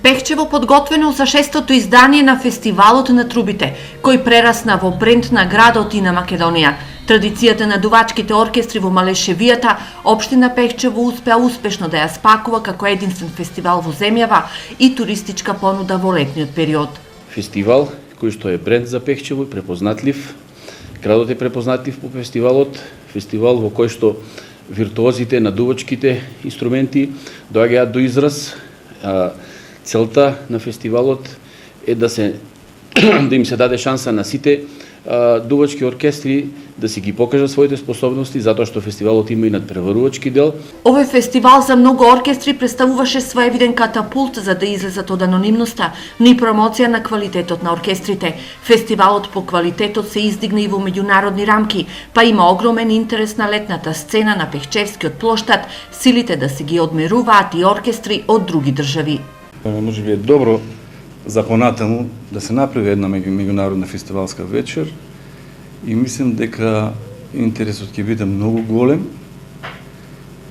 Пехчево подготвено за 6-то издание на Фестивалот на трубите, кој прерасна во бренд на градот и на Македонија. Традицијата на дувачките оркестри во Малешевијата, општина Пехчево успеа успешно да ја спакува како единствен фестивал во земјава и туристичка понуда во летниот период. Фестивал кој што е бренд за Пехчево и препознатлив. Градот е препознатлив по фестивалот, фестивал во кој што виртуозите на дувачките инструменти доаѓаат до израз. Целта на фестивалот е да им се даде шанса на сите дувачки оркестри да си ги покажат своите способности, затоа што фестивалот има и надпреварувачки дел. Овој фестивал за многу оркестри представуваше своевиден катапулт за да излезат од анонимноста, но и промоција на квалитетот на оркестрите. Фестивалот по квалитетот се издигна и во меѓународни рамки, па има огромен интерес на летната сцена на Пехчевскиот плоштад, силите да си ги одмеруваат и оркестри од други држави. Може би е добро за понатаму да се направи една меѓународна фестивалска вечер и мислам дека интересот ќе биде многу голем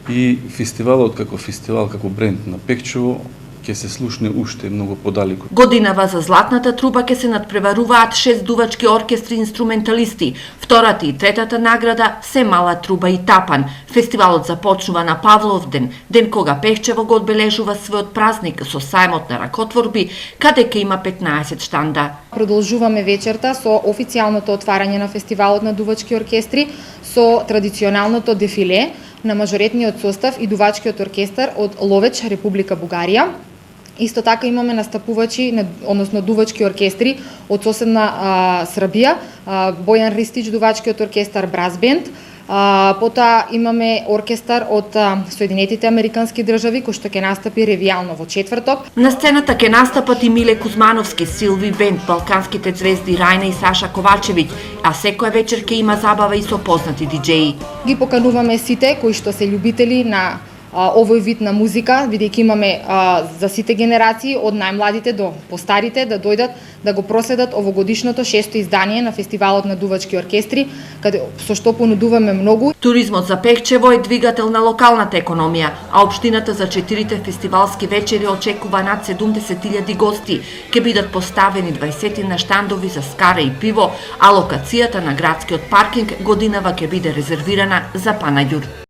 и фестивалот како фестивал, како бренд на Пехчево ќе се слушне уште многу подалеку. Годинава за Златната труба ќе се надпреваруваат 6 дувачки оркестри инструменталисти. Втората и третата награда се Мала труба и тапан. Фестивалот започнува на Павлов ден, ден кога Пехчево го одбележува својот празник со сајмот на ракотворби, каде ќе има 15 штанда. Продолжуваме вечерта со официјалното отварање на фестивалот на дувачки оркестри со традиционалното дефиле на мажоретниот состав и дувачкиот оркестар од Ловеч, Република Бугарија. Исто така имаме настапувачи, односно дувачки оркестри од соседна Србија, Бојан Ристич, дувачкиот оркестар Браз Бенд. Потоа имаме оркестар од Соединетите Американски држави кој што ќе настапи ревијално во четврток. На сцената ќе настапат и Миле Кузмановски, Силви Бенд, балканските звезди Рајна и Саша Ковачевиќ, а секоја вечер ќе има забава и со познати диџеи. Ги покануваме сите кои што се љубители на овој вид на музика, бидејќи имаме за сите генерации, од најмладите до постарите, да дојдат да го проследат овогодишното 6-то издание на Фестивалот на дувачки оркестри, со што понудуваме многу. Туризмот за Пехчево е двигател на локалната економија, а општината за 4 фестивалски вечери очекува над 70.000 гости. Ќе бидат поставени 20 на штандови за скара и пиво, а локацијата на градскиот паркинг годинава ќе биде резервирана за панаѓур.